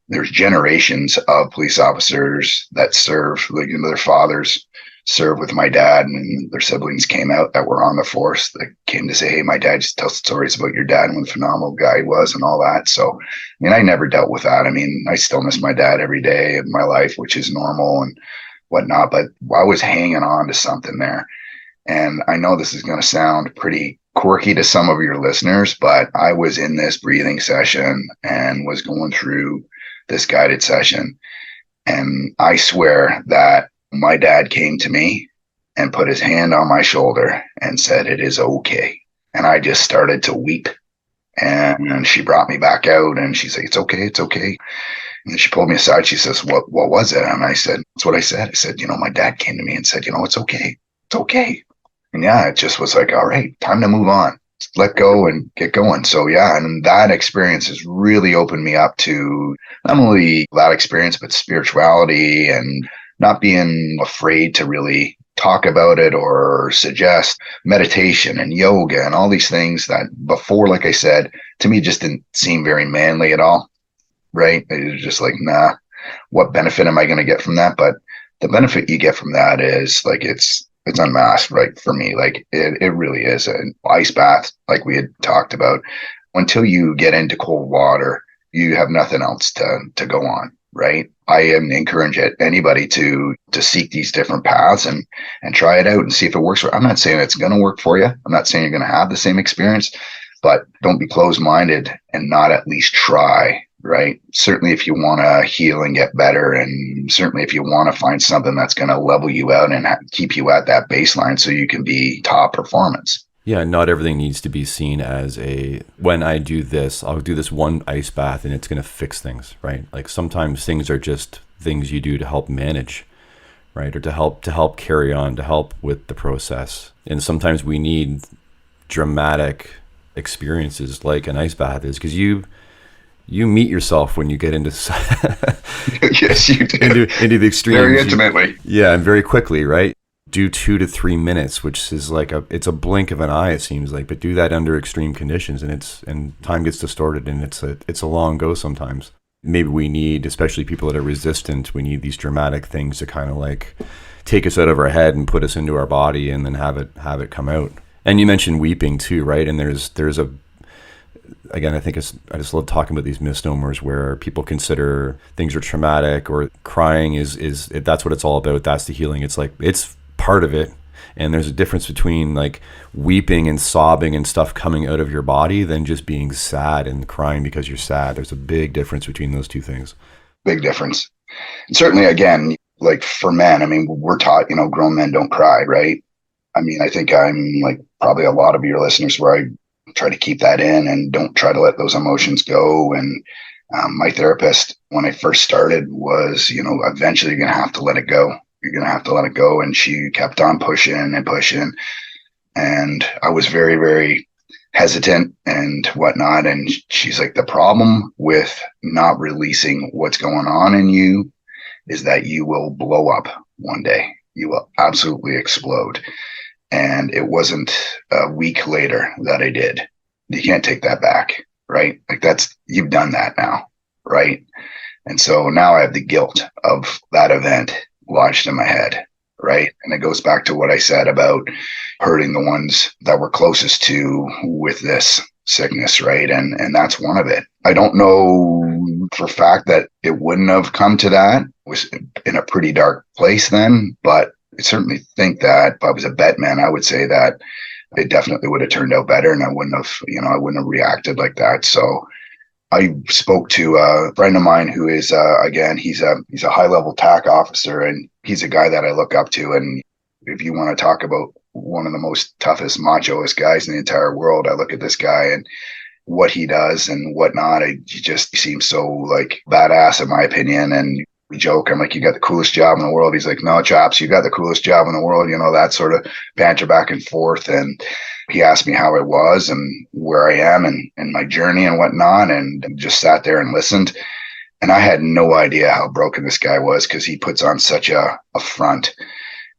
There's generations of police officers that serve, like, their fathers served with my dad, and their siblings came out that were on the force that came to say, hey, my dad just tells stories about your dad and what a phenomenal guy he was and all that. So, I mean, I never dealt with that. I mean, I still miss my dad every day of my life, which is normal and whatnot, but I was hanging on to something there. And I know this is going to sound pretty quirky to some of your listeners, but I was in this breathing session and was going through this guided session. And I swear that my dad came to me and put his hand on my shoulder and said, "It is okay." And I just started to weep. And she brought me back out and she's like, "It's okay. It's okay." And she pulled me aside. She says, what was it? And I said, "That's what I said." I said, "My dad came to me and said, it's okay. It's okay." And yeah, it just was like, all right, time to move on. Let go and get going. So yeah, and that experience has really opened me up to not only that experience, but spirituality and not being afraid to really talk about it or suggest meditation and yoga and all these things that before, like I said, to me just didn't seem very manly at all. Right? It was just like, nah, what benefit am I going to get from that? But the benefit you get from that is like, it's unmasked, right? For me, like it really is an ice bath, like we had talked about. Until you get into cold water, you have nothing else to go on, right? I encourage anybody to seek these different paths and try it out and see if it works. I'm not saying it's going to work for you. I'm not saying you're going to have the same experience, but don't be closed-minded and not at least try. Right. Certainly if you want to heal and get better, and certainly if you want to find something that's going to level you out and keep you at that baseline so you can be top performance. Yeah, not everything needs to be seen as when I do this, I'll do this one ice bath and it's going to fix things, right? Like sometimes things are just things you do to help manage, right? Or to help carry on, to help with the process. And sometimes we need dramatic experiences like an ice bath is, because you meet yourself when you get into yes, you do. into the extremes very intimately. Yeah, and very quickly, right? Do 2 to 3 minutes, which is like it's a blink of an eye, it seems like, but do that under extreme conditions, and time gets distorted, and it's a long go sometimes. Maybe we need, especially people that are resistant, we need these dramatic things to kind of like take us out of our head and put us into our body, and then have it come out. And you mentioned weeping too, right? And there's a again, I think I just love talking about these misnomers where people consider things are traumatic, or crying is that's what it's all about. That's the healing. It's like, it's part of it. And there's a difference between like weeping and sobbing and stuff coming out of your body than just being sad and crying because you're sad. There's a big difference between those two things. Big difference. And certainly, again, like for men, I mean, we're taught, grown men don't cry, right? I mean, I think I'm like probably a lot of your listeners where I try to keep that in and don't try to let those emotions go. And my therapist, when I first started, was, eventually you're going to have to let it go. You're going to have to let it go. And she kept on pushing and pushing. And I was very, very hesitant and whatnot. And she's like, the problem with not releasing what's going on in you is that you will blow up one day. You will absolutely explode. And it wasn't a week later that I did. You can't take that back, right? Like you've done that now, right? And so now I have the guilt of that event lodged in my head, right? And it goes back to what I said about hurting the ones that were closest to with this sickness, right? And that's one of it. I don't know for a fact that it wouldn't have come to that. It was in a pretty dark place then, but I certainly think that if I was a bet man, I would say that it definitely would have turned out better, and I wouldn't have reacted like that. So I spoke to a friend of mine who is, again, he's a high level TAC officer, and he's a guy that I look up to. And if you want to talk about one of the most toughest, machoist guys in the entire world, I look at this guy and what he does and whatnot. He just seems so like badass in my opinion. And we joke, I'm like, you got the coolest job in the world. He's like, no, Chops, you got the coolest job in the world. That sort of banter back and forth. And he asked me how I was and where I am and my journey and whatnot, and just sat there and listened. And I had no idea how broken this guy was, because he puts on such a front.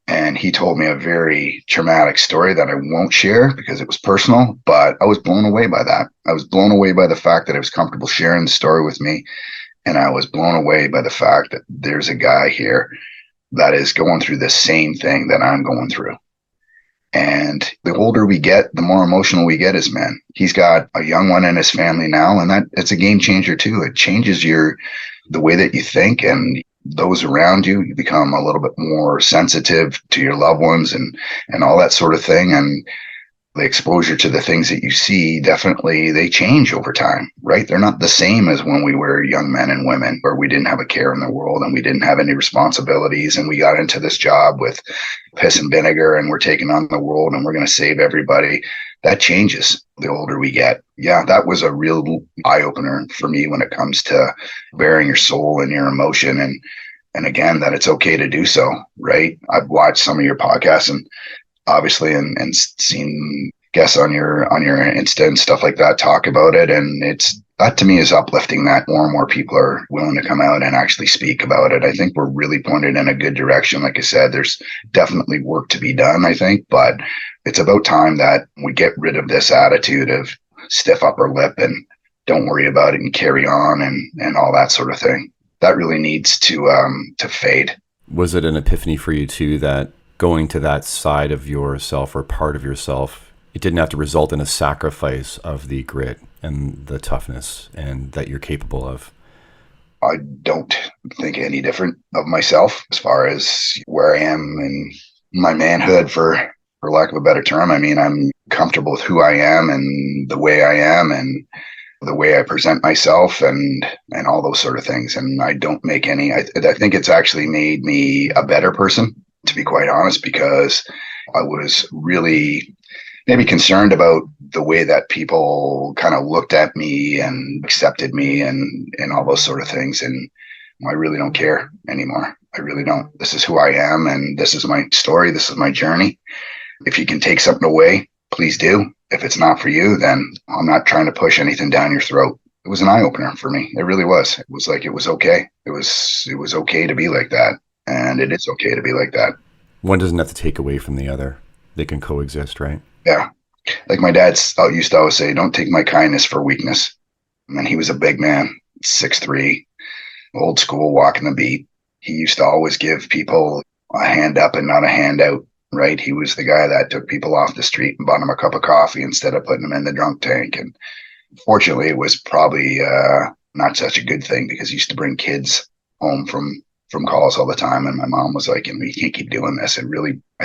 And he told me a very traumatic story that I won't share because it was personal, but I was blown away by that. I was blown away by the fact that he was comfortable sharing the story with me. And I was blown away by the fact that there's a guy here that is going through the same thing that I'm going through. And the older we get, the more emotional we get as men. He's got a young one in his family now, and it's a game changer too. It changes the way that you think and those around you. You become a little bit more sensitive to your loved ones and all that sort of thing. And the exposure to the things that you see, definitely they change over time, right? They're not the same as when we were young men and women where we didn't have a care in the world and we didn't have any responsibilities and we got into this job with piss and vinegar and we're taking on the world and we're going to save everybody. That changes the older we get. Yeah, that was a real eye opener for me when it comes to bearing your soul and your emotion and again, that it's okay to do so, right? I've watched some of your podcasts and obviously and seen guests on your Insta and stuff like that talk about it, and it's that to me is uplifting that more and more people are willing to come out and actually speak about it. I think we're really pointed in a good direction. Like I said, there's definitely work to be done, I think, but it's about time that we get rid of this attitude of stiff upper lip and don't worry about it and carry on and all that sort of thing. That really needs to fade. Was it an epiphany for you too that going to that side of yourself or part of yourself, it didn't have to result in a sacrifice of the grit and the toughness and that you're capable of? I don't think any different of myself as far as where I am in my manhood, for lack of a better term. I mean, I'm comfortable with who I am and the way I am and the way I present myself and all those sort of things. And I don't make any, I think it's actually made me a better person, to be quite honest, because I was really maybe concerned about the way that people kind of looked at me and accepted me and all those sort of things. And I really don't care anymore. I really don't. This is who I am and this is my story. This is my journey. If you can take something away, please do. If it's not for you, then I'm not trying to push anything down your throat. It was an eye opener for me. It really was. It was like, it was okay. It was okay to be like that. And it is okay to be like that. One doesn't have to take away from the other. They can coexist, right? Yeah. Like my dad used to always say, don't take my kindness for weakness. And he was a big man, 6'3", old school, walking the beat. He used to always give people a hand up and not a handout, right? He was the guy that took people off the street and bought them a cup of coffee instead of putting them in the drunk tank. And fortunately, it was probably not such a good thing because he used to bring kids home from calls all the time. And my mom was like, you can't keep doing this. I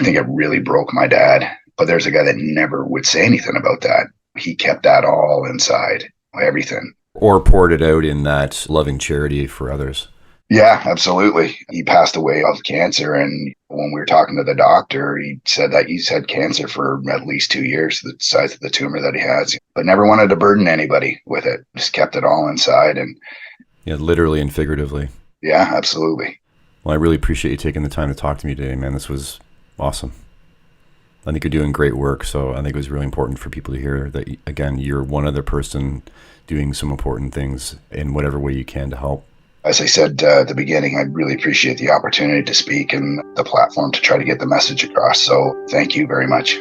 think it really broke my dad. But there's a guy that never would say anything about that. He kept that all inside, everything. Or poured it out in that loving charity for others. Yeah, absolutely. He passed away of cancer. And when we were talking to the doctor, he said that he's had cancer for at least 2 years, the size of the tumor that he has, but never wanted to burden anybody with it. Just kept it all inside. And yeah, literally and figuratively. Yeah, absolutely. Well, I really appreciate you taking the time to talk to me today, man. This was awesome. I think you're doing great work. So I think it was really important for people to hear that, again, you're one other person doing some important things in whatever way you can to help. As I said at the beginning, I really appreciate the opportunity to speak and the platform to try to get the message across. So thank you very much.